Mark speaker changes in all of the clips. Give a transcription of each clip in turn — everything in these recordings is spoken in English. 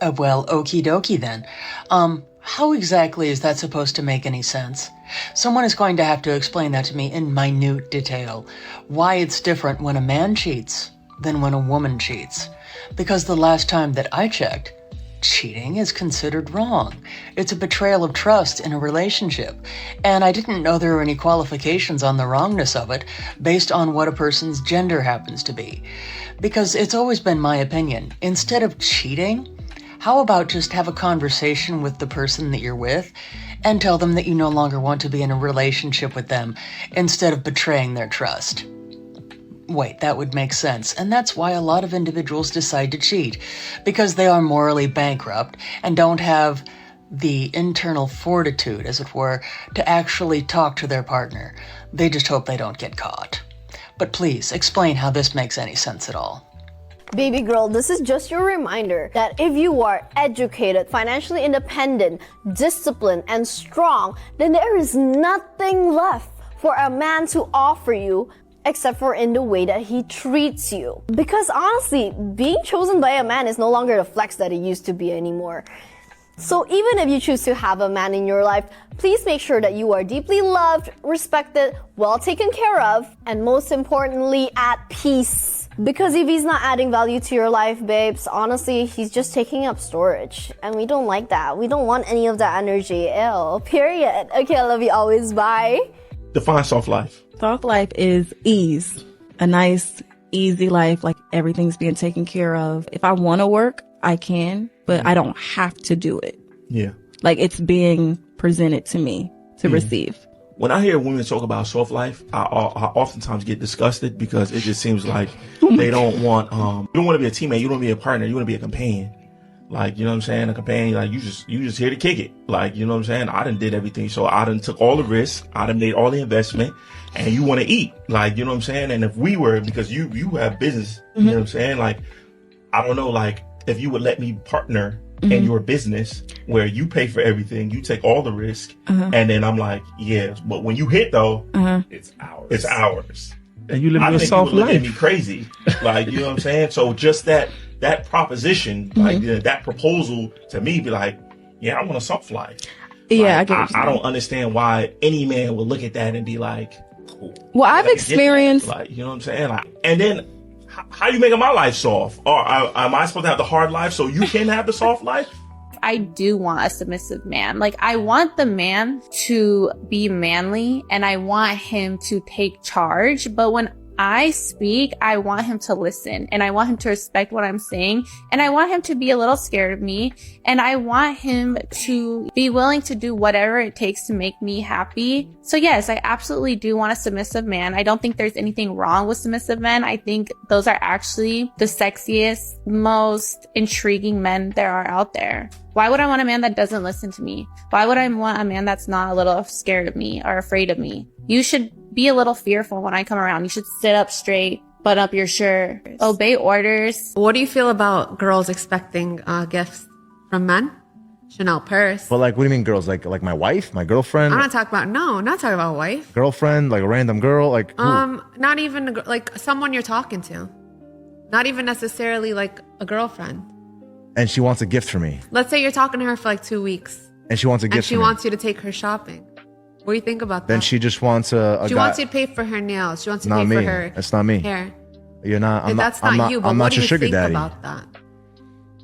Speaker 1: Well, okie dokie then. How exactly is that supposed to make any sense? Someone is going to have to explain that to me in minute detail. Why it's different when a man cheats than when a woman cheats. Because the last time that I checked, cheating is considered wrong. It's a betrayal of trust in a relationship. And I didn't know there were any qualifications on the wrongness of it based on what a person's gender happens to be. Because it's always been my opinion, instead of cheating, how about just have a conversation with the person that you're with and tell them that you no longer want to be in a relationship with them instead of betraying their trust? Wait, that would make sense. And that's why a lot of individuals decide to cheat, because they are morally bankrupt and don't have the internal fortitude, as it were, to actually talk to their partner. They just hope they don't get caught. But please, explain how this makes any sense at all.
Speaker 2: Baby girl, this is just your reminder that if you are educated, financially independent, disciplined, and strong, then there is nothing left for a man to offer you except for in the way that he treats you. Because honestly, being chosen by a man is no longer the flex that it used to be anymore. So even if you choose to have a man in your life, please make sure that you are deeply loved, respected, well taken care of, and most importantly, at peace. Because if he's not adding value to your life, babes, honestly, he's just taking up storage. And we don't like that. We don't want any of that energy. Ew. Period. Okay, I love you always. Bye.
Speaker 3: Define soft life.
Speaker 4: Soft life is ease. A nice, easy life, like everything's being taken care of. If I want to work, I can, but I don't have to do it.
Speaker 3: Yeah.
Speaker 4: Like it's being presented to me to receive.
Speaker 3: When I hear women talk about soft life, I oftentimes get disgusted because it just seems like they don't want, you don't want to be a teammate. You don't want to be a partner. You want to be a companion. Like, you know what I'm saying? A companion, like you just here to kick it. Like, you know what I'm saying? I done did everything. So I done took all the risks. I done made all the investment and you want to eat. Like, you know what I'm saying? And if we were, because you have business, you know what I'm saying? Like, I don't know, like if you would let me partner in your business where you pay for everything, you take all the risk, and then I'm like, yeah, but when you hit though, it's ours. It's ours.
Speaker 5: And you live
Speaker 3: I
Speaker 5: a
Speaker 3: think
Speaker 5: soft
Speaker 3: you would look at
Speaker 5: life.
Speaker 3: me crazy, like, you know what I'm saying? So just that proposition, like that proposal to me, be like, yeah, I want a soft life.
Speaker 4: Yeah,
Speaker 3: Like,
Speaker 4: I get what you're
Speaker 3: I
Speaker 4: saying.
Speaker 3: don't understand why any man would look at that and be like, cool.
Speaker 4: Well, I've
Speaker 3: Like, I get that.
Speaker 4: experienced,
Speaker 3: Like, you know what I'm saying? Like, and then how you making my life soft? Or am I supposed to have the hard life so you can have the soft life?
Speaker 6: I do want a submissive man. Like, I want the man to be manly and I want him to take charge. But when I speak, I want him to listen and I want him to respect what I'm saying. And I want him to be a little scared of me. And I want him to be willing to do whatever it takes to make me happy. So yes, I absolutely do want a submissive man. I don't think there's anything wrong with submissive men. I think those are actually the sexiest, most intriguing men there are out there. Why would I want a man that doesn't listen to me? Why would I want a man that's not a little scared of me or afraid of me? You should be a little fearful when I come around. You should sit up straight, button up your shirt, obey orders.
Speaker 7: What do you feel about girls expecting gifts from men? Chanel purse.
Speaker 5: But like, what do you mean, girls? Like my wife, my girlfriend,
Speaker 7: I'm not talking about, no, not talking about wife.
Speaker 5: girlfriend, like a random girl, like who?
Speaker 7: Not even like someone you're talking to. Not even necessarily like a girlfriend.
Speaker 5: And she wants a gift for me,
Speaker 7: Let's say you're talking to her for like 2 weeks
Speaker 5: and she wants a
Speaker 7: and
Speaker 5: gift
Speaker 7: she
Speaker 5: for me.
Speaker 7: wants you to take her shopping. What do you think about that?
Speaker 5: Then she just wants a
Speaker 7: She
Speaker 5: guy.
Speaker 7: wants you to pay for her nails. She wants you to
Speaker 5: Not
Speaker 7: pay
Speaker 5: me.
Speaker 7: for her
Speaker 5: It's not me.
Speaker 7: hair.
Speaker 5: You're not. I'm
Speaker 7: That's
Speaker 5: not.
Speaker 7: not
Speaker 5: I'm
Speaker 7: you,
Speaker 5: not.
Speaker 7: but
Speaker 5: I'm
Speaker 7: what
Speaker 5: not
Speaker 7: do
Speaker 5: your
Speaker 7: you
Speaker 5: sugar
Speaker 7: think
Speaker 5: daddy.
Speaker 7: about that?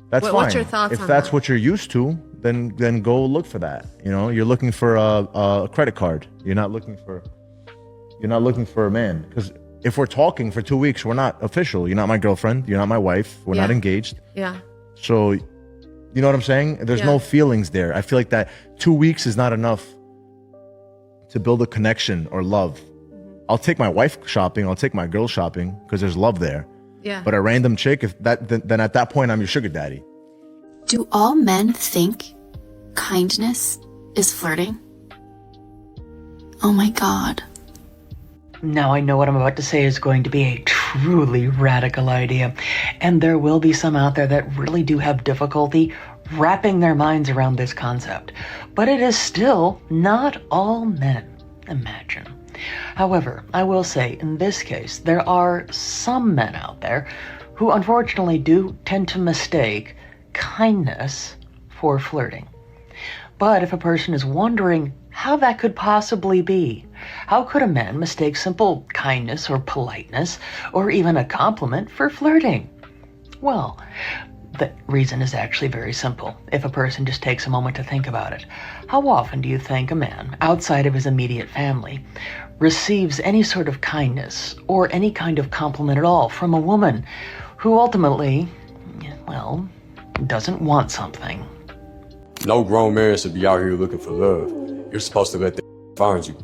Speaker 5: That's fine.
Speaker 7: What's your thoughts
Speaker 5: if
Speaker 7: on
Speaker 5: that's
Speaker 7: that?
Speaker 5: what you're used to, then go look for that. You know, you're looking for a credit card. You're not looking for a man. Because if we're talking for 2 weeks, we're not official. You're not my girlfriend. You're not my wife. We're not
Speaker 7: Yeah.
Speaker 5: engaged.
Speaker 7: Yeah.
Speaker 5: So, you know what I'm saying? There's no
Speaker 7: Yeah.
Speaker 5: feelings there. I feel like that 2 weeks is not enough to build a connection or love. I'll take my wife shopping. I'll take my girl shopping because there's love there.
Speaker 7: Yeah.
Speaker 5: But a random chick, then at that point, I'm your sugar daddy.
Speaker 8: Do all men think kindness is flirting? Oh my God.
Speaker 1: Now I know what I'm about to say is going to be a truly radical idea, and there will be some out there that really do have difficulty wrapping their minds around this concept. But it is still not all men, imagine. However, I will say, in this case, there are some men out there who unfortunately do tend to mistake kindness for flirting. But if a person is wondering how that could possibly be, how could a man mistake simple kindness or politeness or even a compliment for flirting? Well, the reason is actually very simple, if a person just takes a moment to think about it. How often do you think a man, outside of his immediate family, receives any sort of kindness or any kind of compliment at all from a woman who ultimately, well, doesn't want something?
Speaker 9: No grown man should be out here looking for love. You're supposed to let that find you.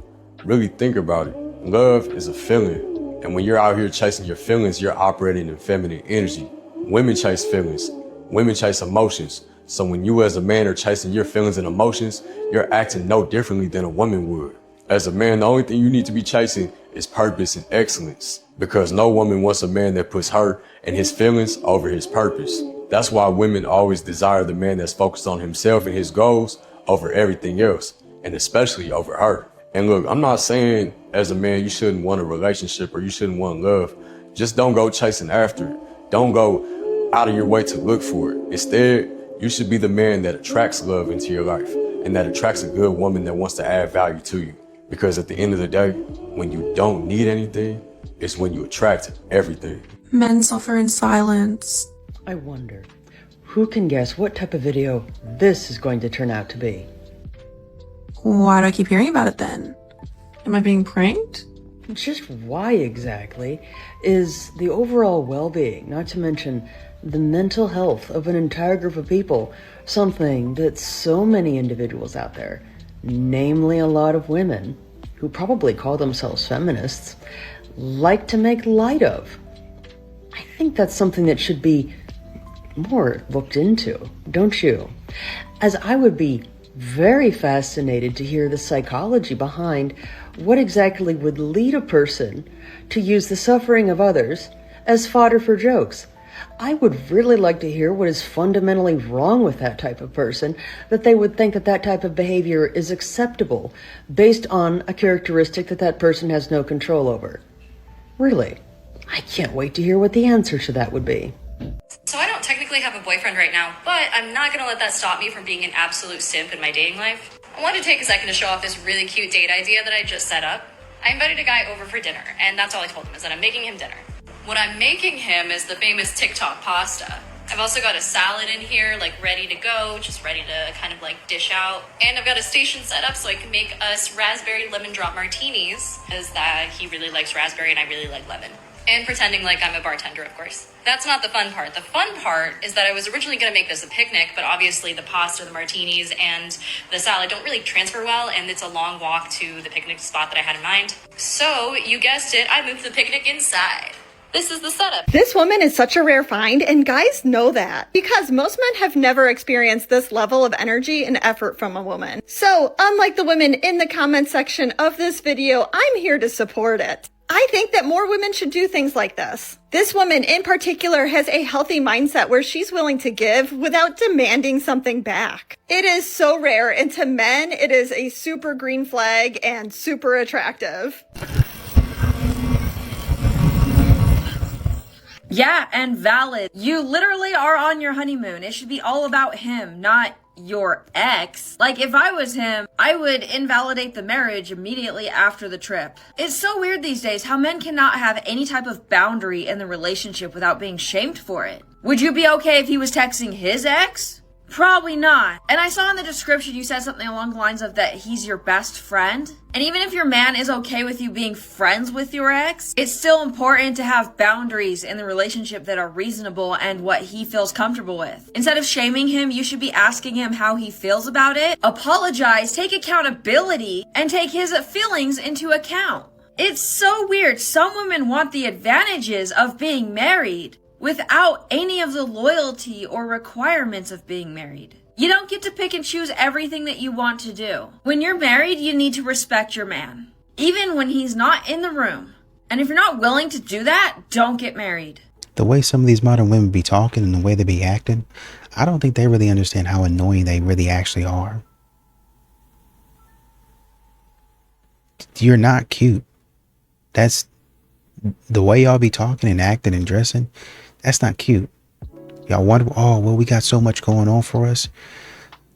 Speaker 9: Really think about it. Love is a feeling. And when you're out here chasing your feelings, you're operating in feminine energy. Women chase feelings. Women chase emotions. So when you as a man are chasing your feelings and emotions, you're acting no differently than a woman would. As a man, the only thing you need to be chasing is purpose and excellence. Because no woman wants a man that puts her and his feelings over his purpose. That's why women always desire the man that's focused on himself and his goals over everything else, and especially over her. And look, I'm not saying as a man you shouldn't want a relationship or you shouldn't want love. Just don't go chasing after it. Don't go out of your way to look for it. Instead, you should be the man that attracts love into your life and that attracts a good woman that wants to add value to you. Because at the end of the day, when you don't need anything, it's when you attract everything.
Speaker 10: Men suffer in silence.
Speaker 1: I wonder, who can guess what type of video this is going to turn out to be?
Speaker 10: Why do I keep hearing about it then? Am I being pranked?
Speaker 1: Just why exactly is the overall well-being, not to mention the mental health of an entire group of people, something that so many individuals out there, namely a lot of women who probably call themselves feminists, like to make light of? I think that's something that should be more looked into, don't you? As I would be very fascinated to hear the psychology behind what exactly would lead a person to use the suffering of others as fodder for jokes. I would really like to hear what is fundamentally wrong with that type of person, that they would think that that type of behavior is acceptable based on a characteristic that that person has no control over. Really, I can't wait to hear what the answer to that would be.
Speaker 11: So I don't technically have a boyfriend right now, but I'm not gonna let that stop me from being an absolute simp in my dating life. I wanted to take a second to show off this really cute date idea that I just set up. I invited a guy over for dinner, and that's all I told him, is that I'm making him dinner. What I'm making him is the famous TikTok pasta. I've also got a salad in here, like ready to go, just ready to kind of like dish out. And I've got a station set up so I can make us raspberry lemon drop martinis, as that he really likes raspberry and I really like lemon. And pretending like I'm a bartender, of course. That's not the fun part. The fun part is that I was originally going to make this a picnic, but obviously the pasta, the martinis, and the salad don't really transfer well, and it's a long walk to the picnic spot that I had in mind. So, you guessed it, I moved the picnic inside. This is the setup.
Speaker 12: This woman is such a rare find, and guys know that because most men have never experienced this level of energy and effort from a woman. So, unlike the women in the comment section of this video, I'm here to support it. I think that more women should do things like this. This woman in particular has a healthy mindset where she's willing to give without demanding something back. It is so rare, and to men, it is a super green flag and super attractive.
Speaker 13: Yeah, and valid. You literally are on your honeymoon. It should be all about him, not your ex. Like, if I was him, I would invalidate the marriage immediately after the trip. It's so weird these days how men cannot have any type of boundary in the relationship without being shamed for it. Would you be okay if he was texting his ex? Probably not. And I saw in the description you said something along the lines of that he's your best friend. And even if your man is okay with you being friends with your ex, it's still important to have boundaries in the relationship that are reasonable and what he feels comfortable with. Instead of shaming him, you should be asking him how he feels about it, apologize, take accountability, and take his feelings into account. It's so weird. Some women want the advantages of being married without any of the loyalty or requirements of being married. You don't get to pick and choose everything that you want to do. When you're married, you need to respect your man, even when he's not in the room. And if you're not willing to do that, don't get married.
Speaker 14: The way some of these modern women be talking and the way they be acting, I don't think they really understand how annoying they really actually are. You're not cute. That's the way y'all be talking and acting and dressing. That's not cute. Y'all wonder, oh, well, we got so much going on for us.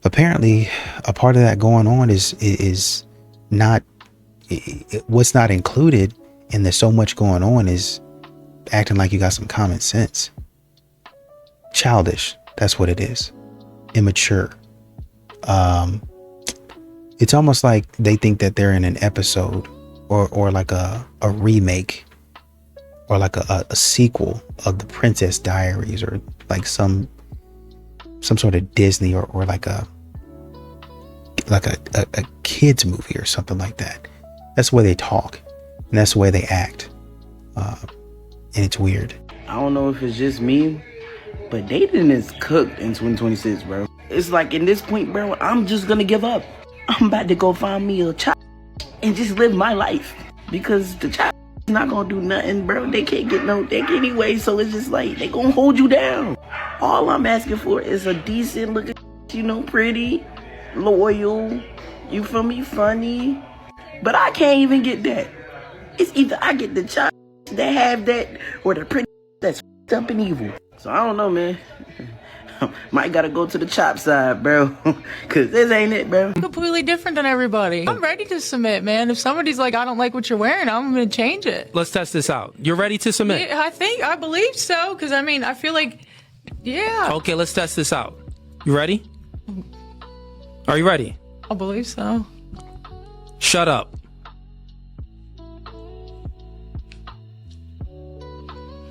Speaker 14: Apparently, a part of that going on is not, what's not included in the so much going on is acting like you got some common sense. Childish, that's what it is. Immature. It's almost like they think that they're in an episode or like a remake or like a sequel of the Princess Diaries, or like some sort of Disney or like a kids movie or something like that. That's the way they talk and that's the way they act, and it's weird.
Speaker 15: I don't know if it's just me, but dating is cooked in 2026, bro. It's like, in this point, bro, I'm just gonna give up. I'm about to go find me a child and just live my life, because the child is not gonna do nothing, bro. They can't get no dick anyway, so it's just like they gonna hold you down. All I'm asking for is a decent looking, you know, pretty, loyal, you feel me, funny. But I can't even get that. It's either I get the child that have that, or the pretty that's up and evil. So I don't know, man. Might gotta go to the chop side, bro. Cause this ain't it, bro.
Speaker 16: Completely different than everybody. I'm ready to submit, man. If somebody's like, I don't like what you're wearing, I'm gonna change it.
Speaker 17: Let's test this out. You're ready to submit?
Speaker 16: Yeah, I believe so. Cause I mean, I feel like, yeah.
Speaker 17: Okay, let's test this out. You ready? Are you ready?
Speaker 16: I believe so.
Speaker 17: Shut up.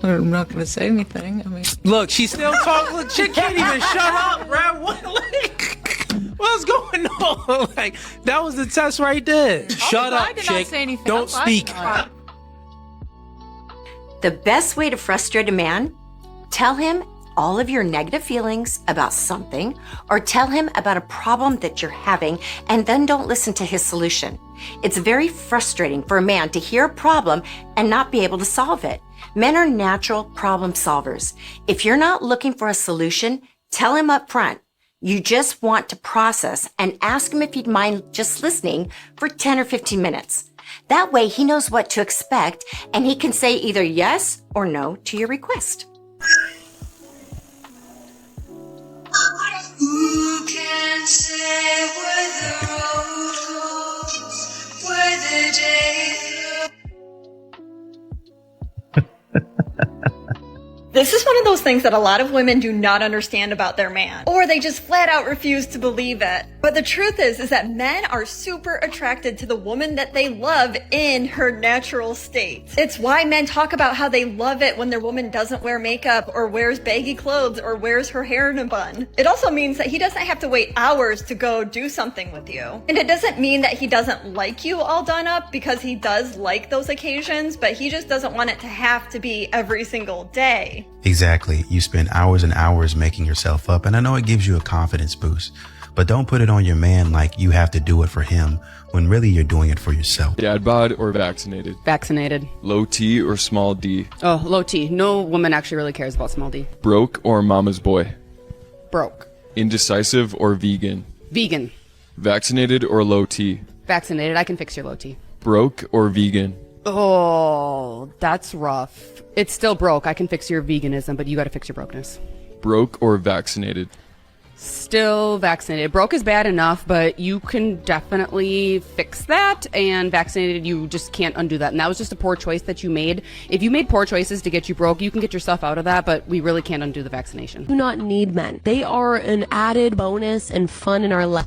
Speaker 16: I'm not gonna say anything. I mean,
Speaker 17: look, she's still talking. Look, she can't even shut up, bro. What's going on? Like, that was the test right there. Shut up,
Speaker 16: I did
Speaker 17: chick.
Speaker 16: not say anything.
Speaker 17: Don't speak.
Speaker 18: The best way to frustrate a man: tell him all of your negative feelings about something, or tell him about a problem that you're having, and then don't listen to his solution. It's very frustrating for a man to hear a problem and not be able to solve it. Men are natural problem solvers. If you're not looking for a solution, tell him up front. You just want to process, and ask him if he'd mind just listening for 10 or 15 minutes. That way he knows what to expect, and he can say either yes or no to your request.
Speaker 19: Who can say where the road goes, where the day
Speaker 12: This is one of those things that a lot of women do not understand about their man, or they just flat out refuse to believe it. But the truth is that men are super attracted to the woman that they love in her natural state. It's why men talk about how they love it when their woman doesn't wear makeup, or wears baggy clothes, or wears her hair in a bun. It also means that he doesn't have to wait hours to go do something with you. And it doesn't mean that he doesn't like you all done up, because he does like those occasions, but he just doesn't want it to have to be every single day.
Speaker 14: Exactly. You spend hours and hours making yourself up, and I know it gives you a confidence boost, but don't put it on your man like you have to do it for him when really you're doing it for yourself.
Speaker 20: Dad bod or vaccinated?
Speaker 21: Vaccinated.
Speaker 20: Low T or small D?
Speaker 21: Oh, low T. No woman actually really cares about small D.
Speaker 20: Broke or mama's boy?
Speaker 21: Broke.
Speaker 20: Indecisive or vegan?
Speaker 21: Vegan.
Speaker 20: Vaccinated or low T?
Speaker 21: Vaccinated. I can fix your low T.
Speaker 20: Broke or vegan?
Speaker 21: Oh, that's rough. It's still broke. I can fix your veganism, but you gotta fix your brokenness.
Speaker 20: Broke or vaccinated?
Speaker 21: Still vaccinated. Broke is bad enough, but you can definitely fix that, and vaccinated, you just can't undo that. And that was just a poor choice that you made. If you made poor choices to get you broke, you can get yourself out of that, but we really can't undo the vaccination.
Speaker 22: Do not need men. They are an added bonus and fun in our life.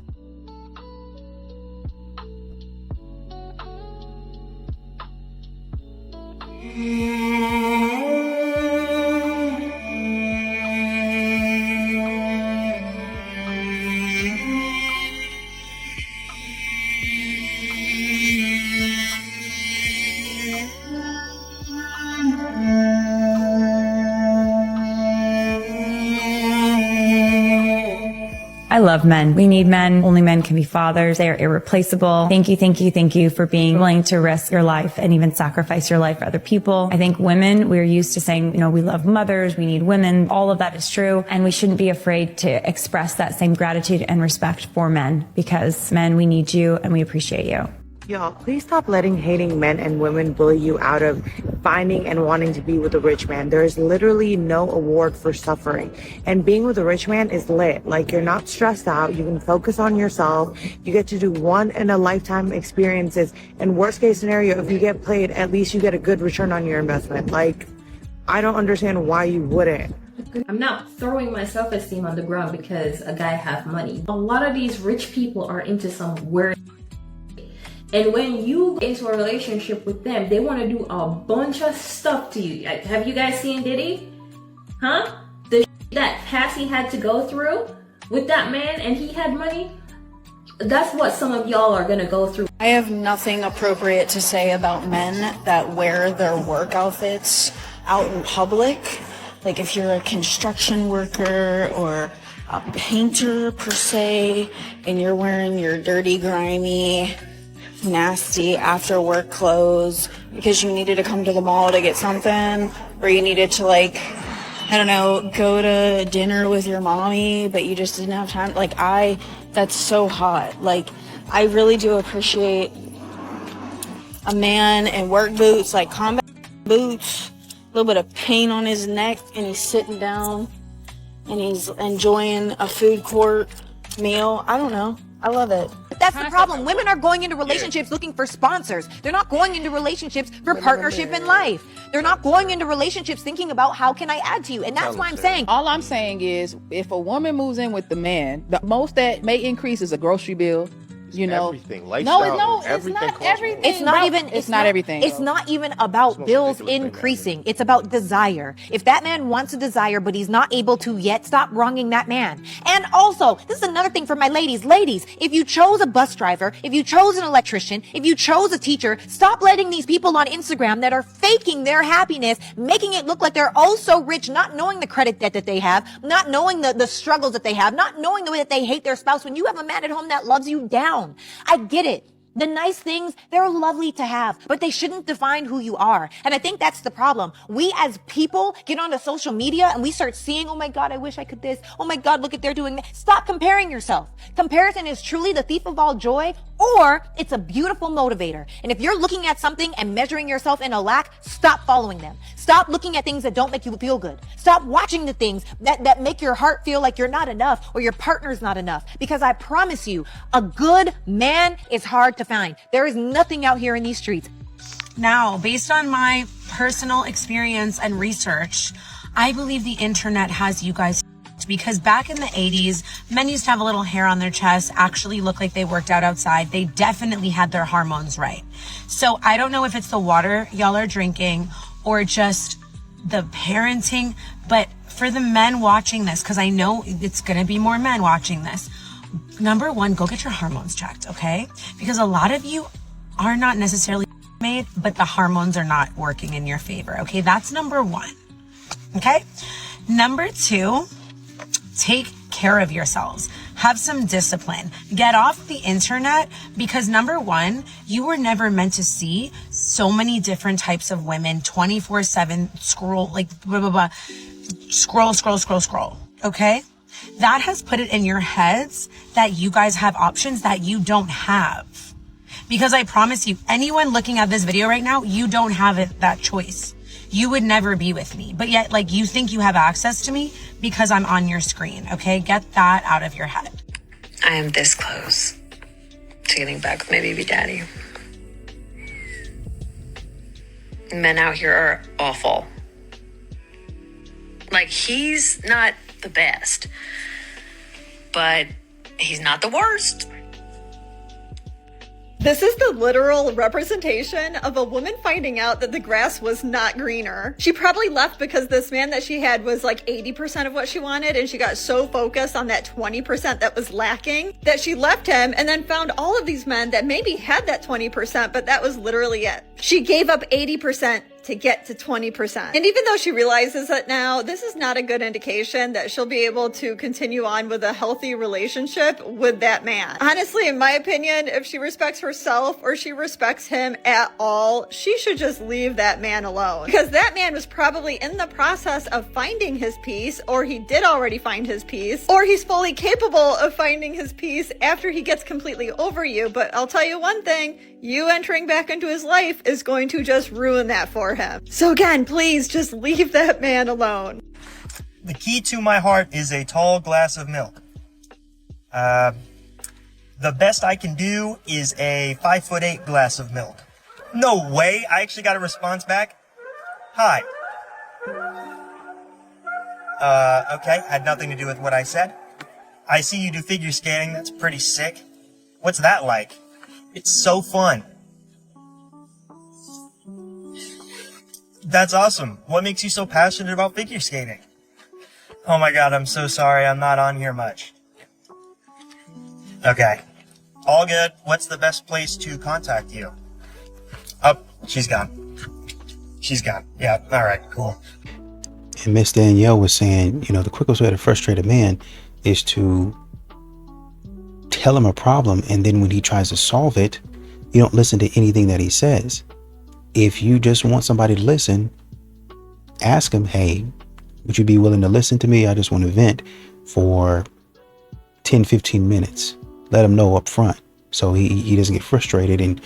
Speaker 23: I love men. We need men. Only men can be fathers. They are irreplaceable. Thank you for being willing to risk your life and even sacrifice your life for other people. I think women, we're used to saying, we love mothers, we need women. All of that is true. And we shouldn't be afraid to express that same gratitude and respect for men, because men, we need you and we appreciate you.
Speaker 2: Y'all, please stop letting hating men and women bully you out of finding and wanting to be with a rich man. There is literally no award for suffering. And being with a rich man is lit. Like, you're not stressed out. You can focus on yourself. You get to do one in a lifetime experiences. And worst case scenario, if you get played, at least you get a good return on your investment. Like, I don't understand why you wouldn't.
Speaker 3: I'm not throwing my self-esteem on the ground because a guy have money. A lot of these rich people are into some weird. And when you get into a relationship with them, they want to do a bunch of stuff to you. Have you guys seen Diddy? Huh? The that Cassie had to go through with that man and he had money? That's what some of y'all are gonna go through.
Speaker 4: I have nothing appropriate to say about men that wear their work outfits out in public. Like if you're a construction worker or a painter per se, and you're wearing your dirty, grimy, nasty after work clothes because you needed to come to the mall to get something, or you needed to, like, I don't know, go to dinner with your mommy, but you just didn't have time. Like, that's so hot. Like, I really do appreciate a man in work boots, like combat boots, a little bit of paint on his neck, and he's sitting down and he's enjoying a food court meal. I don't know. I love it.
Speaker 24: That's the problem. Women are going into relationships looking for sponsors. They're not going into relationships for partnership in life. They're not going into relationships thinking about how can I add to you. And that's why I'm saying.
Speaker 25: All I'm saying is if a woman moves in with the man, the most that may increase is a grocery bill. You know,
Speaker 26: everything. Lifestyle,
Speaker 24: it's not everything. It's not even.
Speaker 25: It's not everything.
Speaker 24: It's not even about bills increasing. It's about desire. If that man wants a desire, but he's not able to yet, stop wronging that man. And also, this is another thing for my ladies. Ladies, if you chose a bus driver, if you chose an electrician, if you chose a teacher, stop letting these people on Instagram that are faking their happiness, making it look like they're oh so rich, not knowing the credit debt that they have, not knowing the struggles that they have, not knowing the way that they hate their spouse when you have a man at home that loves you down. I get it. The nice things, they're lovely to have, but they shouldn't define who you are. And I think that's the problem. We as people get onto social media and we start seeing, oh my God, I wish I could this. Oh my God, look at they're doing that. Stop comparing yourself. Comparison is truly the thief of all joy, or it's a beautiful motivator. And if you're looking at something and measuring yourself in a lack, stop following them. Stop looking at things that don't make you feel good. Stop watching the things that make your heart feel like you're not enough or your partner's not enough. Because I promise you, a good man is hard to find. There is nothing out here in these streets.
Speaker 27: Now, based on my personal experience and research, I believe the internet has you guys, because back in the 80s, men used to have a little hair on their chest, actually look like they worked out outside. They definitely had their hormones right. So I don't know if it's the water y'all are drinking or just the parenting, but for the men watching this, because I know it's going to be more men watching this, number one, go get your hormones checked, okay? Because a lot of you are not necessarily made, but the hormones are not working in your favor, okay? That's number one, okay? Number two, take care of yourselves. Have some discipline. Get off the internet, because number one, you were never meant to see so many different types of women 24/7 scroll, like blah, blah, blah. Scroll, okay? That has put it in your heads that you guys have options that you don't have. Because I promise you, anyone looking at this video right now, you don't have that choice. You would never be with me, but yet, like, you think you have access to me because I'm on your screen, okay? Get that out of your head.
Speaker 11: I am this close to getting back with my baby daddy. Men out here are awful. Like, he's not the best, but he's not the worst.
Speaker 12: This is the literal representation of a woman finding out that the grass was not greener. She probably left because this man that she had was like 80% of what she wanted, and she got so focused on that 20% that was lacking that she left him and then found all of these men that maybe had that 20%, but that was literally it. She gave up 80% to get to 20%. And even though she realizes that now, this is not a good indication that she'll be able to continue on with a healthy relationship with that man. Honestly, in my opinion, if she respects herself or she respects him at all, she should just leave that man alone. Because that man was probably in the process of finding his peace, or he did already find his peace, or he's fully capable of finding his peace after he gets completely over you. But I'll tell you one thing, you entering back into his life is going to just ruin that for him. So again, please just leave that man alone.
Speaker 5: The key to my heart is a tall glass of milk. The best I can do is a 5'8" glass of milk. No way, I actually got a response back. Hi. Okay, had nothing to do with what I said. I see you do figure skating, that's pretty sick. What's that like? It's so fun. That's awesome. What makes you so passionate about figure skating? Oh my god, I'm so sorry, I'm not on here much. Okay. All good. What's the best place to contact you? Oh, she's gone. She's gone. Yeah, alright, cool.
Speaker 14: And Miss Danielle was saying, you know, the quickest way to frustrate a man is to tell him a problem, and then when he tries to solve it, you don't listen to anything that he says. If you just want somebody to listen, ask him, hey, would you be willing to listen to me? I just want to vent for 10-15 minutes. Let him know up front so he doesn't get frustrated, and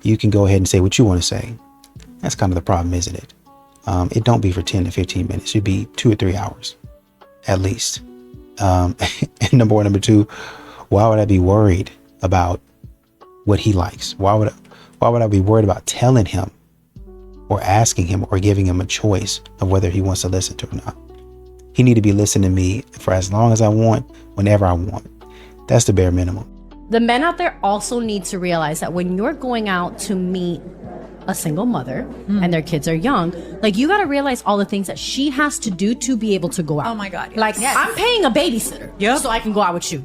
Speaker 14: you can go ahead and say what you want to say. That's kind of the problem, isn't it? It don't be for 10 to 15 minutes. It should be 2 or 3 hours at least. And number one. Number two, why would I be worried about what he likes? Why would I be worried about telling him or asking him or giving him a choice of whether he wants to listen to or not? He need to be listening to me for as long as I want, whenever I want. That's the bare minimum.
Speaker 22: The men out there also need to realize that when you're going out to meet a single mother and their kids are young, like, you got to realize all the things that she has to do to be able to go out.
Speaker 6: Oh my God. Yes.
Speaker 22: Like, yes. I'm paying a babysitter so I can go out with you.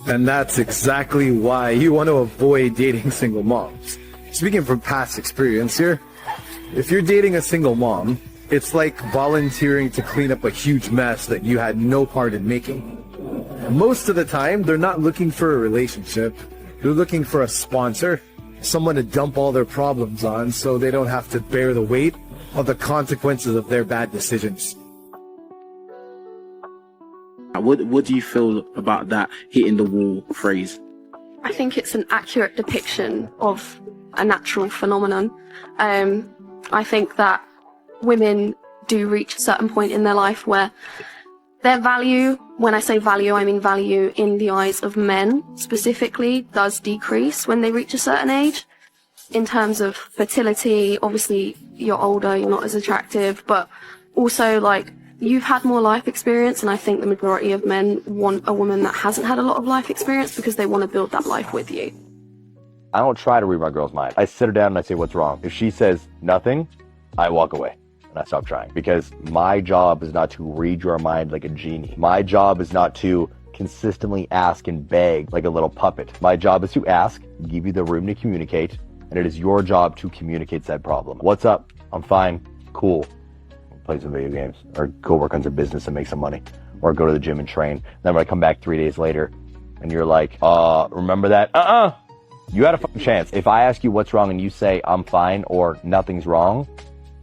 Speaker 7: And that's exactly why you want to avoid dating single moms. Speaking from past experience here, if you're dating a single mom, it's like volunteering to clean up a huge mess that you had no part in making. Most of the time, they're not looking for a relationship. They're looking for a sponsor, someone to dump all their problems on so they don't have to bear the weight of the consequences of their bad decisions.
Speaker 15: What do you feel about that hitting the wall phrase?
Speaker 8: I think it's an accurate depiction of a natural phenomenon. I think that women do reach a certain point in their life where their value, when I say value, I mean value in the eyes of men specifically, does decrease when they reach a certain age. In terms of fertility, obviously you're older, you're not as attractive, but also, like, you've had more life experience, and I think the majority of men want a woman that hasn't had a lot of life experience because they want to build that life with you.
Speaker 9: I don't try to read my girl's mind. I sit her down and I say, what's wrong? If she says nothing, I walk away and I stop trying, because my job is not to read your mind like a genie. My job is not to consistently ask and beg like a little puppet. My job is to ask, give you the room to communicate, and it is your job to communicate said problem. What's up? I'm fine. Cool. Play some video games, or go work on some business and make some money, or go to the gym and train. Then when I come back 3 days later and you're like, remember that? You had a fucking chance. If I ask you what's wrong and you say I'm fine or nothing's wrong,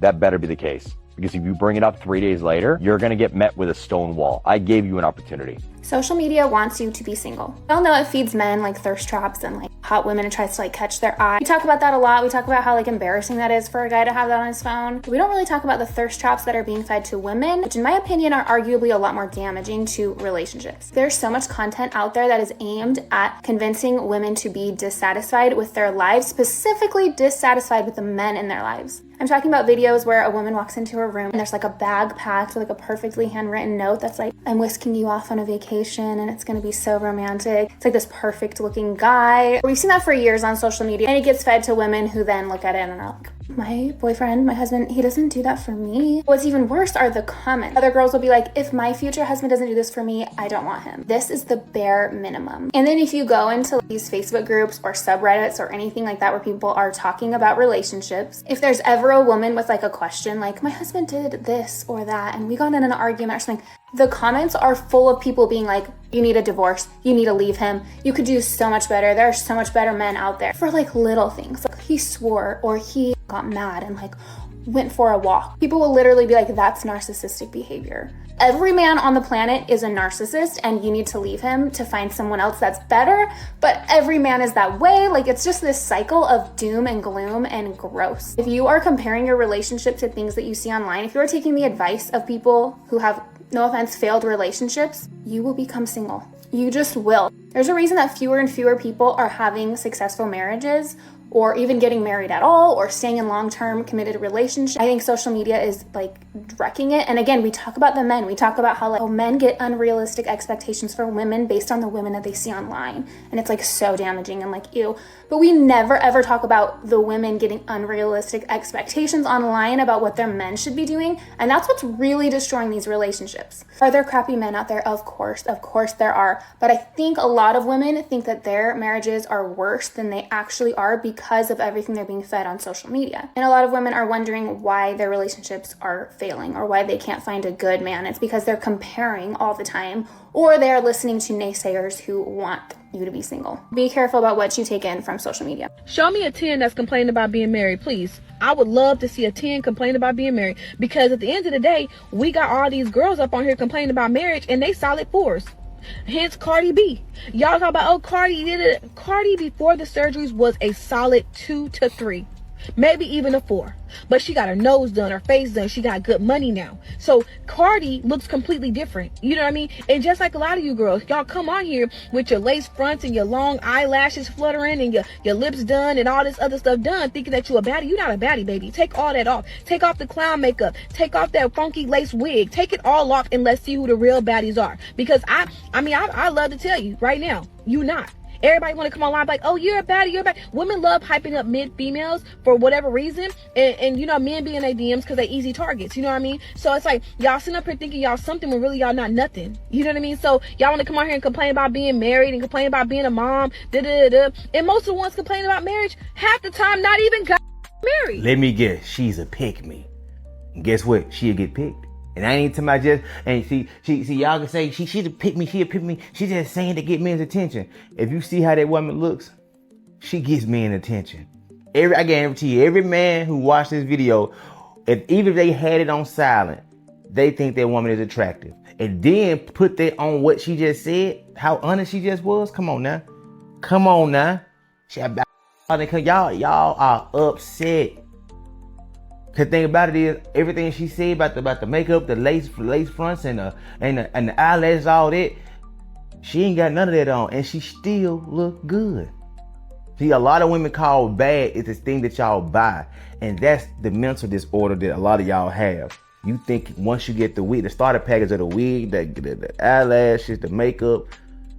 Speaker 9: that better be the case. Because if you bring it up 3 days later, you're gonna get met with a stone wall. I gave you an opportunity.
Speaker 10: Social media wants you to be single. We all know it feeds men like thirst traps and like hot women and tries to like catch their eye. We talk about that a lot. We talk about how like embarrassing that is for a guy to have that on his phone. We don't really talk about the thirst traps that are being fed to women, which in my opinion are arguably a lot more damaging to relationships. There's so much content out there that is aimed at convincing women to be dissatisfied with their lives, specifically dissatisfied with the men in their lives. I'm talking about videos where a woman walks into a room and there's like a bag packed with like a perfectly handwritten note that's like, I'm whisking you off on a vacation and it's gonna be so romantic. It's like this perfect looking guy. We've seen that for years on social media, and it gets fed to women who then look at it and are like, My boyfriend, my husband, he doesn't do that for me. What's even worse are the comments. Other girls will be like, if my future husband doesn't do this for me, I don't want him. This is the bare minimum. And then if you go into these Facebook groups or subreddits or anything like that where people are talking about relationships, if there's ever a woman with like a question like, my husband did this or that and we got in an argument or something, the comments are full of people being like, you need a divorce, you need to leave him, you could do so much better, there are so much better men out there. For like little things, like he swore or he got mad and like went for a walk. People will literally be like, that's narcissistic behavior. Every man on the planet is a narcissist and you need to leave him to find someone else that's better, but every man is that way. Like, it's just this cycle of doom and gloom and gross. If you are comparing your relationship to things that you see online, if you are taking the advice of people who have, no offense, failed relationships, you will become single. You just will. There's a reason that fewer and fewer people are having successful marriages or even getting married at all or staying in long-term committed relationships. I think social media is like wrecking it. And again, we talk about the men. We talk about how like, men get unrealistic expectations for women based on the women that they see online. And it's like so damaging and like, ew. But we never ever talk about the women getting unrealistic expectations online about what their men should be doing. And that's what's really destroying these relationships. Are there crappy men out there? Of course there are. But I think a lot of women think that their marriages are worse than they actually are because of everything they're being fed on social media. And a lot of women are wondering why their relationships are failing or why they can't find a good man. It's because they're comparing all the time or they're listening to naysayers who want you to be single. Be careful about what you take in from social media.
Speaker 1: Show me a 10 that's complaining about being married, please. I would love to see a 10 complain about being married, because at the end of the day, we got all these girls up on here complaining about marriage and they solid 4s. Hence Cardi B. Y'all talk about, oh, Cardi did it. Cardi before the surgeries was a solid 2 to 3. Maybe even a 4. But she got her nose done, her face done. She got good money now. So Cardi looks completely different. You know what I mean? And just like a lot of you girls, y'all come on here with your lace fronts and your long eyelashes fluttering and your lips done and all this other stuff done, thinking that you a baddie. You're not a baddie, baby. Take all that off. Take off the clown makeup. Take off that funky lace wig. Take it all off and let's see who the real baddies are. Because I love to tell you right now, you not. Everybody want to come online like, oh, you're a baddie, you're a baddie. Women love hyping up mid-females for whatever reason. And you know, men being their DMs because they easy targets. You know what I mean? So it's like, y'all sitting up here thinking y'all something when really y'all not nothing. You know what I mean? So y'all want to come out here and complain about being married and complain about being a mom. And most of the ones complaining about marriage, half the time not even got married.
Speaker 6: Let me guess, she's a pick me. And guess what? She'll get picked. And I ain't talking about just, and see, y'all can say she'll pick me. She's just saying to get men's attention. If you see how that woman looks, she gets men attention. I guarantee you, every man who watched this video, even if they had it on silent, they think that woman is attractive. And then put that on what she just said, how honest she just was. Come on now. Y'all are upset. Cause the thing about it is, everything she said about the makeup, the lace fronts, and the eyelashes, all that, she ain't got none of that on, and she still look good. See, a lot of women call bad is this thing that y'all buy, and that's the mental disorder that a lot of y'all have. You think once you get the wig, the starter package of the wig, the eyelashes, the makeup,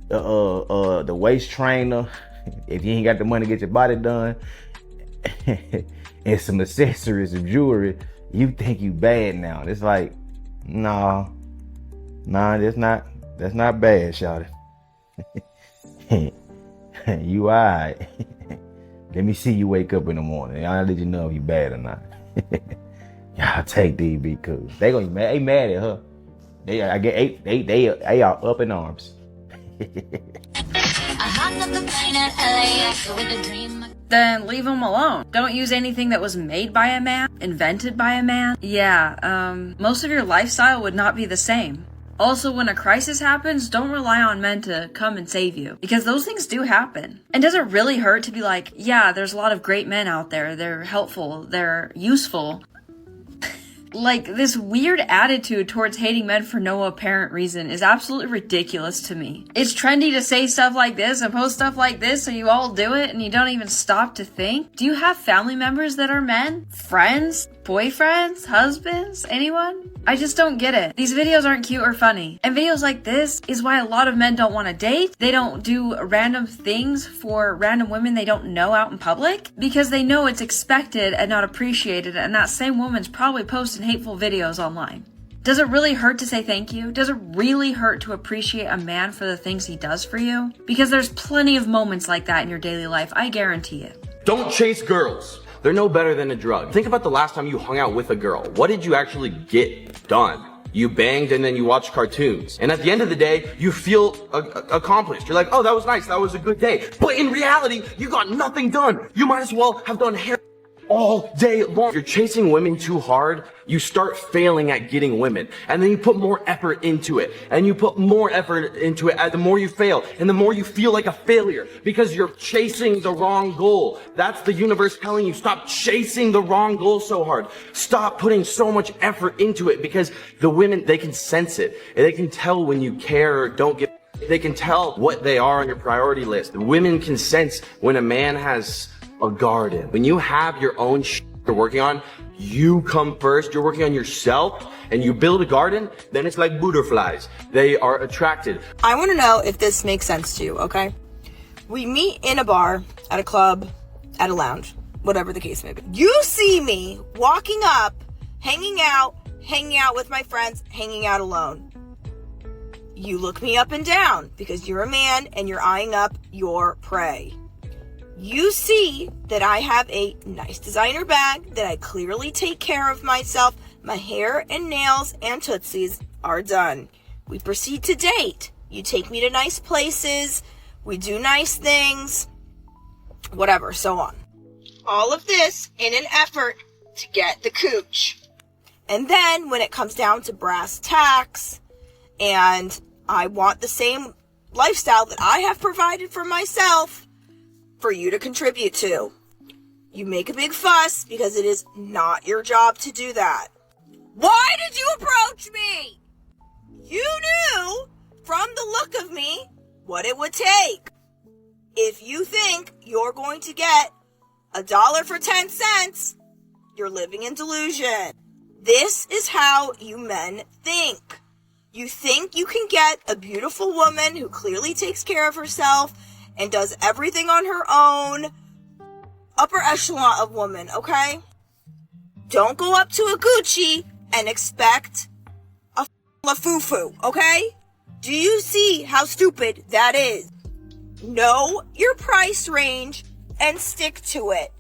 Speaker 6: the waist trainer, if you ain't got the money to get your body done. And some accessories and jewelry, you think you bad now. It's like, nah, that's not bad, shawty. You alright. Let me see you wake up in the morning. I'll let you know if you bad or not. Y'all take these because they gonna be mad. They mad at her. They are up in arms.
Speaker 13: Then leave them alone. Don't use anything that was made by a man, invented by a man. Yeah, most of your lifestyle would not be the same. Also, when a crisis happens, don't rely on men to come and save you, because those things do happen. And does it really hurt to be like, yeah, there's a lot of great men out there, they're helpful, they're useful. Like, this weird attitude towards hating men for no apparent reason is absolutely ridiculous to me. It's trendy to say stuff like this and post stuff like this, so you all do it and you don't even stop to think. Do you have family members that are men? Friends? boyfriends, husbands, anyone? I just don't get it. These videos aren't cute or funny. And videos like this is why a lot of men don't want to date. They don't do random things for random women they don't know out in public because they know it's expected and not appreciated, and that same woman's probably posting hateful videos online. Does it really hurt to say thank you? Does it really hurt to appreciate a man for the things he does for you? Because there's plenty of moments like that in your daily life, I guarantee it.
Speaker 16: Don't chase girls. They're no better than a drug. Think about the last time you hung out with a girl. What did you actually get done? You banged and then you watched cartoons. And at the end of the day, you feel accomplished. You're like, oh, that was nice. That was a good day. But in reality, you got nothing done. You might as well have done hair all day long. If you're chasing women too hard, you start failing at getting women. And then you put more effort into it. And you put more effort into it. And the more you fail, and the more you feel like a failure because you're chasing the wrong goal. That's the universe telling you, stop chasing the wrong goal so hard. Stop putting so much effort into it because the women, they can sense it. And they can tell when you care or don't give. They can tell what they are on your priority list. Women can sense when a man has a garden. When you have your own you're working on, you come first, you're working on yourself, and you build a garden, then it's like butterflies. They are attracted.
Speaker 17: I want to know if this makes sense to you, okay? We meet in a bar, at a club, at a lounge, whatever the case may be. You see me walking up, hanging out with my friends, hanging out alone. You look me up and down because you're a man and you're eyeing up your prey. You see that I have a nice designer bag, that I clearly take care of myself. My hair and nails and tootsies are done. We proceed to date. You take me to nice places. We do nice things. Whatever, so on. All of this in an effort to get the cooch. And then when it comes down to brass tacks, and I want the same lifestyle that I have provided for myself, for you to contribute to. You make a big fuss because it is not your job to do that. Why did you approach me? You knew from the look of me what it would take. If you think you're going to get $1 for 10 cents, you're living in delusion. This is how you men think. You think you can get a beautiful woman who clearly takes care of herself and does everything on her own, upper echelon of woman, okay? Don't go up to a Gucci and expect a fufu, okay? Do you see how stupid that is? Know your price range and stick to it.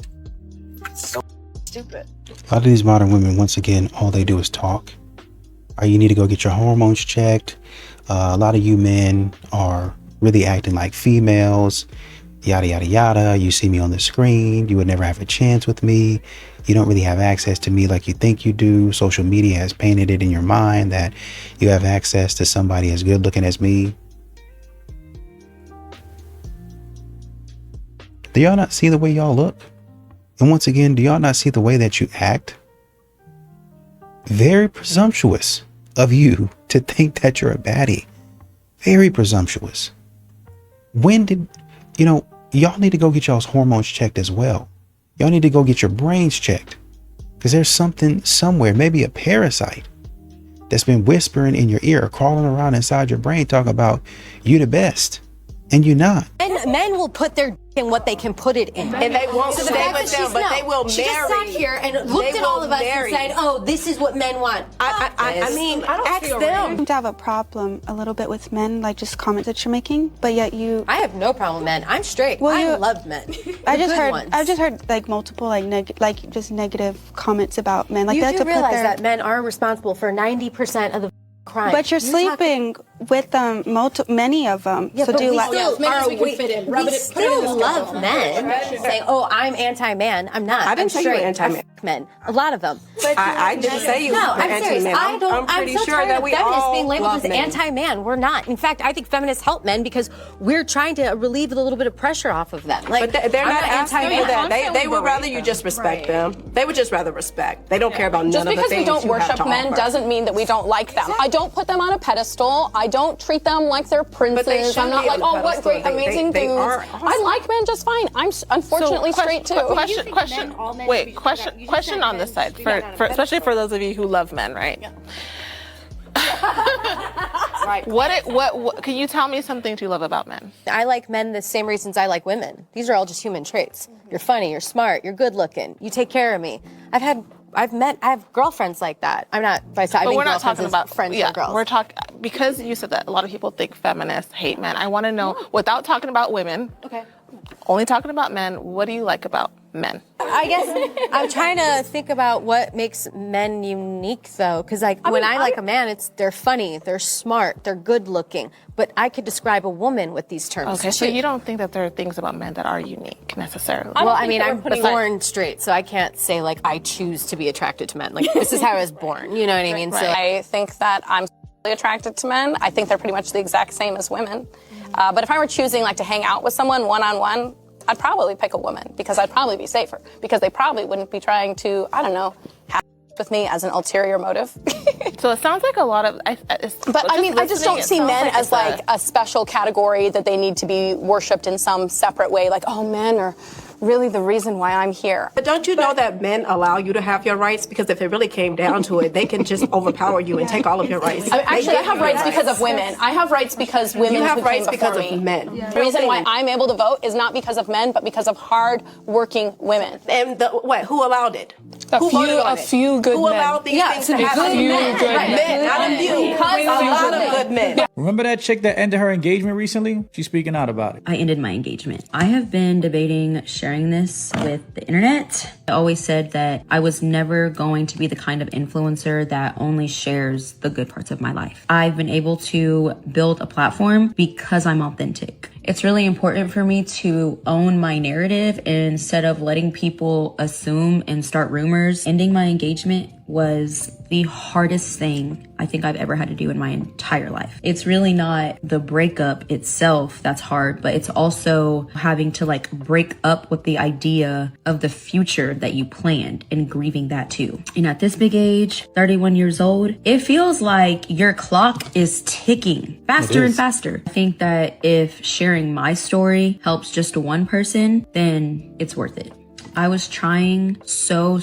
Speaker 17: So stupid.
Speaker 14: A lot of these modern women, once again, all they do is talk. You need to go get your hormones checked. A lot of you men are really acting like females, yada, yada, yada. You see me on the screen. You would never have a chance with me. You don't really have access to me like you think you do. Social media has painted it in your mind that you have access to somebody as good looking as me. Do y'all not see the way y'all look? And once again, do y'all not see the way that you act? Very presumptuous of you to think that you're a baddie. Very presumptuous. When did, y'all need to go get y'all's hormones checked as well. Y'all need to go get your brains checked. Because there's something somewhere, maybe a parasite, that's been whispering in your ear, crawling around inside your brain, talking about you the best. And you're not.
Speaker 24: And men will put their in what they can put it in.
Speaker 18: And they won't
Speaker 24: so
Speaker 18: stay with them, but they will marry.
Speaker 24: She just sat here and looked at all of us and said, oh, this is what men want.
Speaker 18: I mean, ask them.
Speaker 19: I seem to have a problem a little bit with men, like just comments that you're making, but yet you...
Speaker 24: I have no problem with men. I'm straight.
Speaker 19: Well,
Speaker 24: I love men.
Speaker 19: I've just heard like multiple just negative comments about men. Like
Speaker 24: you
Speaker 19: they
Speaker 24: do realize that men are responsible for 90% of the crime.
Speaker 19: But you're sleeping with many of them.
Speaker 24: Yeah,
Speaker 19: so
Speaker 24: but
Speaker 19: do
Speaker 24: we
Speaker 19: like
Speaker 24: still, we still love
Speaker 19: men.
Speaker 24: men. Say, oh, I'm anti-man. I'm not.
Speaker 18: I didn't say you were anti-man.
Speaker 24: Men, a lot of them.
Speaker 18: I didn't say you were anti-man.
Speaker 24: I'm
Speaker 18: pretty
Speaker 24: so
Speaker 18: sure
Speaker 24: tired
Speaker 18: that
Speaker 24: of
Speaker 18: we
Speaker 24: feminists
Speaker 18: all
Speaker 24: being labeled
Speaker 18: love
Speaker 24: as
Speaker 18: men.
Speaker 24: anti-man. We're not. In fact, I think feminists help men because we're trying to relieve a little bit of pressure off of them. Like,
Speaker 18: but they're not asking for that.
Speaker 24: anti-man.
Speaker 18: They would rather you just respect them. They would just rather respect. They don't care about none
Speaker 20: Just
Speaker 18: of the
Speaker 20: because
Speaker 18: things
Speaker 20: we don't
Speaker 18: you have
Speaker 20: worship
Speaker 18: to
Speaker 20: men
Speaker 18: offer.
Speaker 20: doesn't mean that we don't like them. I don't put them on a pedestal. I don't treat them like they're princes. I'm not like, oh, what great, amazing dudes. I like men just fine. I'm unfortunately straight too.
Speaker 21: Question. Wait, question.
Speaker 2: question on this side, for especially for those of you who love men, right? Yeah.
Speaker 3: Right.
Speaker 2: What can you tell me some things you love about men?
Speaker 3: I like men the same reasons I like women. These are all just human traits. You're funny, you're smart, you're good looking, you take care of me. I have girlfriends like that. I'm not by side.
Speaker 2: But we're not talking about
Speaker 3: friends
Speaker 2: or
Speaker 3: girls.
Speaker 2: We're talking because you said that a lot of people think feminists hate men. I want to know, without talking about women, only talking about men, what do you like about men?
Speaker 3: I guess I'm trying to think about what makes men unique, though, because when I like a man, they're funny, they're smart, they're good looking. But I could describe a woman with these terms.
Speaker 2: Okay, so you don't think that there are things about men that are unique necessarily?
Speaker 3: Well, I mean, I'm born straight, so I can't say like I choose to be attracted to men. Like this is how I was born. You know what I mean?
Speaker 20: So I think that I'm attracted to men. I think they're pretty much the exact same as women. But if I were choosing like to hang out with someone one-on-one, I'd probably pick a woman because I'd probably be safer because they probably wouldn't be trying to, I don't know, have with me as an ulterior motive.
Speaker 2: So it sounds like a lot of...
Speaker 20: But I mean, I just don't see men as like a special category that they need to be worshipped in some separate way. Like, oh, men are really the reason why I'm here.
Speaker 18: But don't you know that men allow you to have your rights? Because if it really came down to it, they can just overpower you and take all of your rights.
Speaker 20: Actually, I have rights because of women. I have rights because women
Speaker 18: You have
Speaker 20: who
Speaker 18: rights
Speaker 20: came before
Speaker 18: because of
Speaker 20: me.
Speaker 18: men.
Speaker 20: The reason why I'm able to vote is not because of men, but because of hard-working women.
Speaker 18: And who allowed it?
Speaker 20: A
Speaker 18: Who
Speaker 20: few-
Speaker 18: voted on
Speaker 20: a
Speaker 18: it?
Speaker 20: few good
Speaker 18: Who
Speaker 20: men.
Speaker 18: allowed these
Speaker 20: Yeah,
Speaker 18: things
Speaker 20: to
Speaker 18: to
Speaker 20: be
Speaker 18: happen?
Speaker 20: good men.
Speaker 18: Men, not a few. A lot of good men.
Speaker 4: Remember that chick that ended her engagement recently? She's speaking out about it.
Speaker 21: I ended my engagement. I have been debating sharing this with the internet. I always said that I was never going to be the kind of influencer that only shares the good parts of my life. I've been able to build a platform because I'm authentic. It's really important for me to own my narrative instead of letting people assume and start rumors. Ending my engagement was the hardest thing I think I've ever had to do in my entire life. It's really not the breakup itself that's hard, but it's also having to like break up with the idea of the future that you planned and grieving that too. And at this big age, 31 years old, it feels like your clock is ticking faster and faster. I think that if sharing my story helps just one person, then it's worth it. I was trying so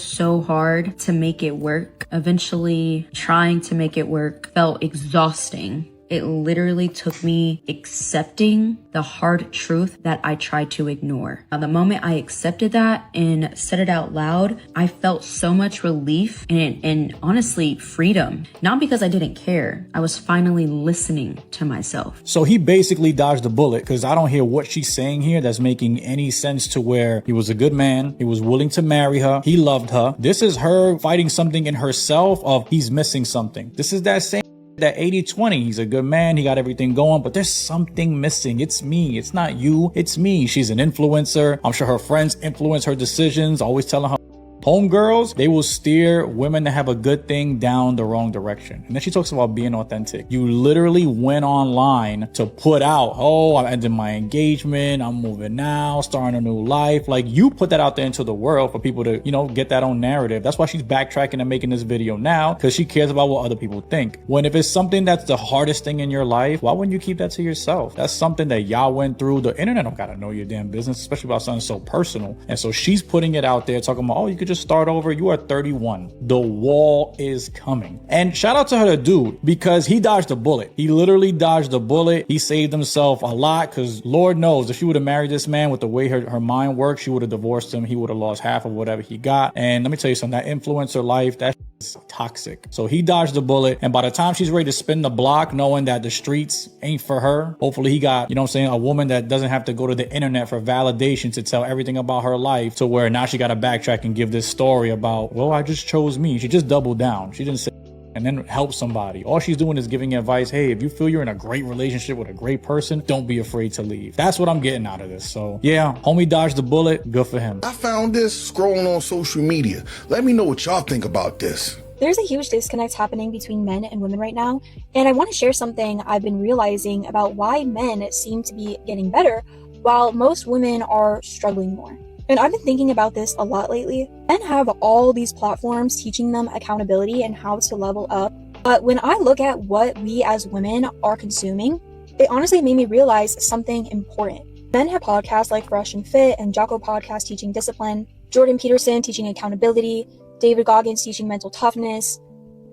Speaker 21: hard to make it work. Eventually, trying to make it work felt exhausting. It literally took me accepting the hard truth that I tried to ignore. Now, the moment I accepted that and said it out loud, I felt so much relief and honestly freedom. Not because I didn't care. I was finally listening to myself.
Speaker 4: So he basically dodged the bullet because I don't hear what she's saying here that's making any sense to where he was a good man. He was willing to marry her. He loved her. This is her fighting something in herself of he's missing something. This is that same that 80-20. He's a good man. He got everything going, but there's something missing. It's me. It's not you. It's me. She's an influencer. I'm sure her friends influence her decisions, always telling her homegirls, they will steer women that have a good thing down the wrong direction. And then she talks about being authentic. You literally went online to put out, oh, I ended my engagement, I'm moving now, starting a new life. Like, you put that out there into the world for people to, get that own narrative. That's why she's backtracking and making this video now, because she cares about what other people think. When if it's something that's the hardest thing in your life, why wouldn't you keep that to yourself? That's something that y'all went through. The internet don't gotta know your damn business, especially about something so personal. And so she's putting it out there, talking about, oh, you could just start over. You are 31. The wall is coming. And shout out to her, the dude, because he dodged a bullet. He literally dodged a bullet. He saved himself a lot, because Lord knows if she would have married this man with the way her mind works, she would have divorced him. He would have lost half of whatever he got. And let me tell you something, that influencer life, that is toxic. So he dodged the bullet. And by the time she's ready to spin the block, knowing that the streets ain't for her, hopefully he got, a woman that doesn't have to go to the internet for validation to tell everything about her life, to where now she got to backtrack and give this story about, well, I just chose me. She just doubled down. She didn't say and then help somebody. All she's doing is giving advice. Hey, if you feel you're in a great relationship with a great person, don't be afraid to leave. That's what I'm getting out of this. So yeah, homie dodged the bullet. Good for him.
Speaker 23: I found this scrolling on social media. Let me know what y'all think about this.
Speaker 25: There's a huge disconnect happening between men and women right now, and I want to share something I've been realizing about why men seem to be getting better while most women are struggling more. And I've been thinking about this a lot lately. Men have all these platforms teaching them accountability and how to level up. But when I look at what we as women are consuming, it honestly made me realize something important. Men have podcasts like Fresh and Fit and Jocko Podcast teaching discipline. Jordan Peterson teaching accountability, David Goggins teaching mental toughness,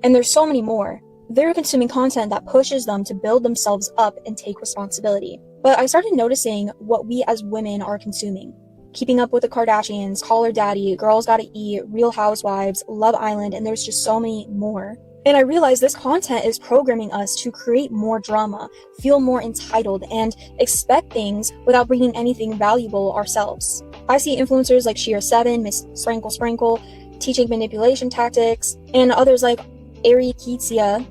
Speaker 25: and there's so many more. They're consuming content that pushes them to build themselves up and take responsibility. But I started noticing what we as women are consuming. Keeping Up with the Kardashians, Call Her Daddy, Girls Gotta Eat, Real Housewives, Love Island, and there's just so many more. And I realized this content is programming us to create more drama, feel more entitled, and expect things without bringing anything valuable ourselves. I see influencers like Sheer7, Miss Sprinkle, teaching manipulation tactics, and others like Ari Kitsia,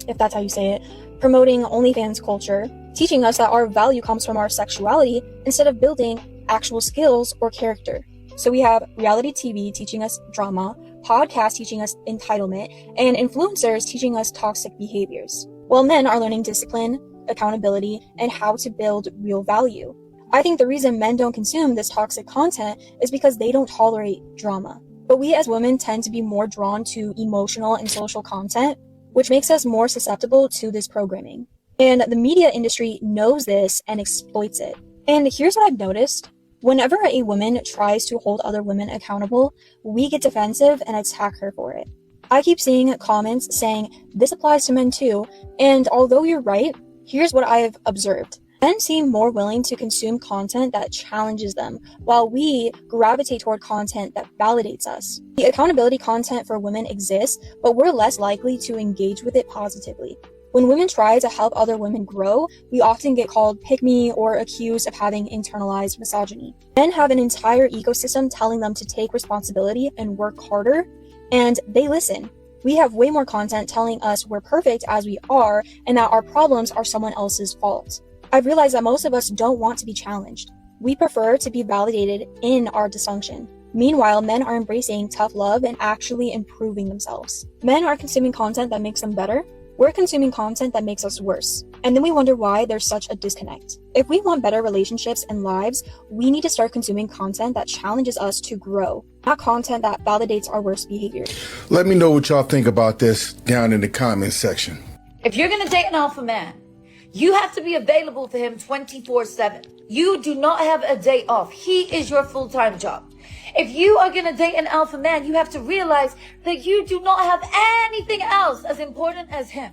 Speaker 25: if that's how you say it, promoting OnlyFans culture, teaching us that our value comes from our sexuality instead of building actual skills or character. So we have reality TV teaching us drama, podcasts teaching us entitlement, and influencers teaching us toxic behaviors, while men are learning discipline, accountability, and how to build real value. I think the reason men don't consume this toxic content is because they don't tolerate drama. But we as women tend to be more drawn to emotional and social content, which makes us more susceptible to this programming. And the media industry knows this and exploits it. And here's what I've noticed. Whenever a woman tries to hold other women accountable, we get defensive and attack her for it. I keep seeing comments saying, this applies to men too, and although you're right, here's what I have observed. Men seem more willing to consume content that challenges them, while we gravitate toward content that validates us. The accountability content for women exists, but we're less likely to engage with it positively. When women try to help other women grow, we often get called pick-me or accused of having internalized misogyny. Men have an entire ecosystem telling them to take responsibility and work harder, and they listen. We have way more content telling us we're perfect as we are and that our problems are someone else's fault. I've realized that most of us don't want to be challenged. We prefer to be validated in our dysfunction. Meanwhile, men are embracing tough love and actually improving themselves. Men are consuming content that makes them better. We're consuming content that makes us worse. And then we wonder why there's such a disconnect. If we want better relationships and lives, we need to start consuming content that challenges us to grow, not content that validates our worst behavior.
Speaker 23: Let me know what y'all think about this down in the comments section.
Speaker 5: If you're gonna date an alpha man, you have to be available for him 24/7. You do not have a day off. He is your full-time job. If you are gonna date an alpha man, you have to realize that you do not have anything else as important as him.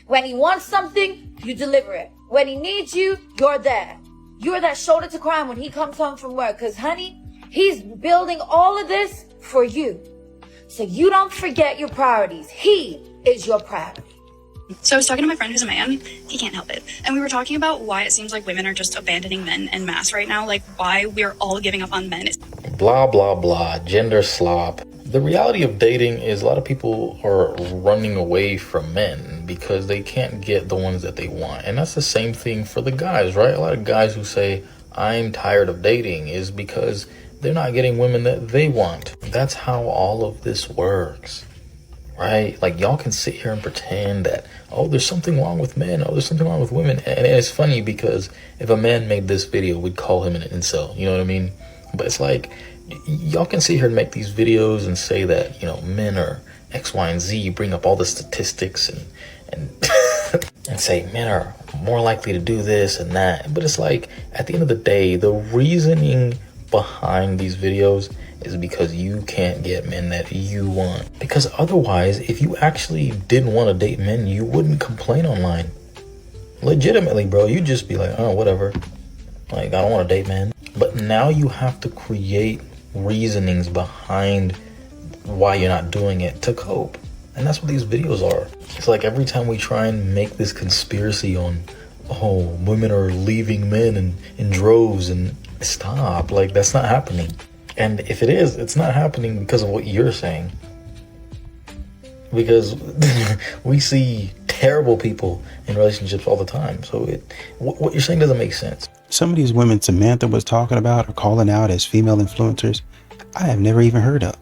Speaker 5: When he wants something, you deliver it. When he needs you, you're there. You're that shoulder to cry on when he comes home from work, because honey, he's building all of this for you. So you don't forget your priorities. He is your priority.
Speaker 7: So I was talking to my friend who's a man. He can't help it. And we were talking about why it seems like women are just abandoning men en masse right now. Like why we're all giving up on men.
Speaker 11: Blah, blah, blah. Gender slop. The reality of dating is a lot of people are running away from men because they can't get the ones that they want. And that's the same thing for the guys, right? A lot of guys who say, I'm tired of dating is because they're not getting women that they want. That's how all of this works. Right? Like y'all can sit here and pretend that, oh, there's something wrong with men. Oh, there's something wrong with women. And it's funny because if a man made this video, we'd call him an incel. You know what I mean? But it's like, y'all can sit here and make these videos and say that, you know, men are X, Y, and Z. You bring up all the statistics and and say men are more likely to do this and that. But it's like, at the end of the day, the reasoning behind these videos is because you can't get men that you want. Because otherwise, if you actually didn't want to date men, you wouldn't complain online. Legitimately, bro, you'd just be like, oh, whatever. Like, I don't want to date men. But now you have to create reasonings behind why you're not doing it to cope. And that's what these videos are. It's like every time we try and make this conspiracy on, oh, women are leaving men in droves, and stop. Like, that's not happening. And if it is, it's not happening because of what you're saying. Because we see terrible people in relationships all the time. So what you're saying doesn't make sense.
Speaker 14: Some of these women Samantha was talking about or calling out as female influencers, I have never even heard of,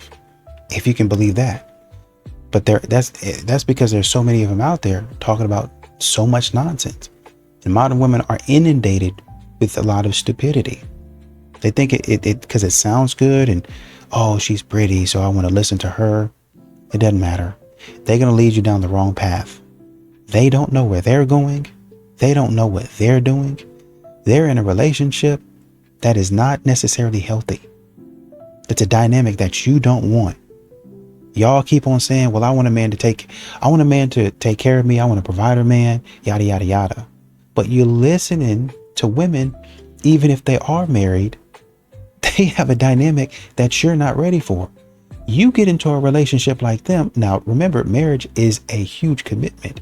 Speaker 14: if you can believe that. But that's because there's so many of them out there talking about so much nonsense. And modern women are inundated with a lot of stupidity. They think it because it sounds good and, oh, she's pretty, so I want to listen to her. It doesn't matter. They're going to lead you down the wrong path. They don't know where they're going. They don't know what they're doing. They're in a relationship that is not necessarily healthy. That's a dynamic that you don't want. Y'all keep on saying, well, I want a man to take care of me. I want a provider man, yada, yada, yada. But you're listening to women, even if they are married, they have a dynamic that you're not ready for. You get into a relationship like them. Now, remember, marriage is a huge commitment.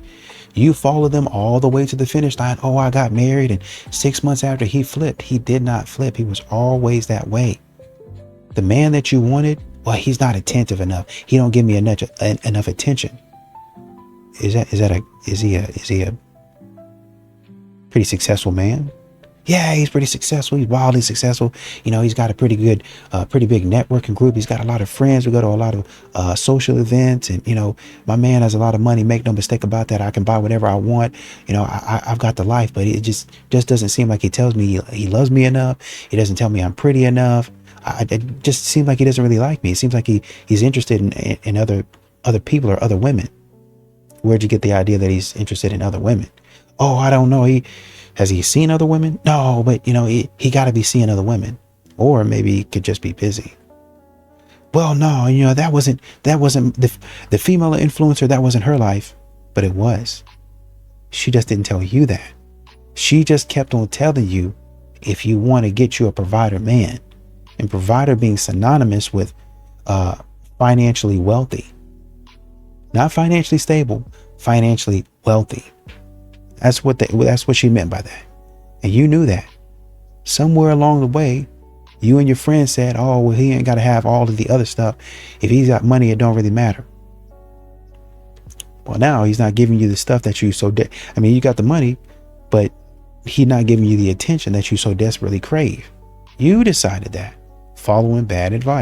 Speaker 14: You follow them all the way to the finish line. Oh, I got married, and 6 months after he flipped. He did not flip. He was always that way. The man that you wanted, well, he's not attentive enough. He don't give me enough attention. Is he a pretty successful man? Yeah, he's pretty successful. He's wildly successful. You know, he's got a pretty good, pretty big networking group. He's got a lot of friends. We go to a lot of social events, and you know, my man has a lot of money. Make no mistake about that. I can buy whatever I want. You know, I've got the life, but it just doesn't seem like he tells me he loves me enough. He doesn't tell me I'm pretty enough. It just seems like he doesn't really like me. It seems like he's interested in other people or other women. Where'd you get the idea that he's interested in other women? Oh, I don't know. Has he seen other women? No, but you know, he got to be seeing other women, or maybe he could just be busy. Well, no, you know, that wasn't the female influencer. That wasn't her life, but it was. She just didn't tell you that. She just kept on telling you, if you want to get you a provider man, and provider being synonymous with financially wealthy, not financially stable, financially wealthy. That's what she meant by that. And you knew that. Somewhere along the way, you and your friend said, oh, well, he ain't got to have all of the other stuff. If he's got money, it don't really matter. Well, now he's not giving you the stuff that you you got the money, but he's not giving you the attention that you so desperately crave. You decided that, following bad advice.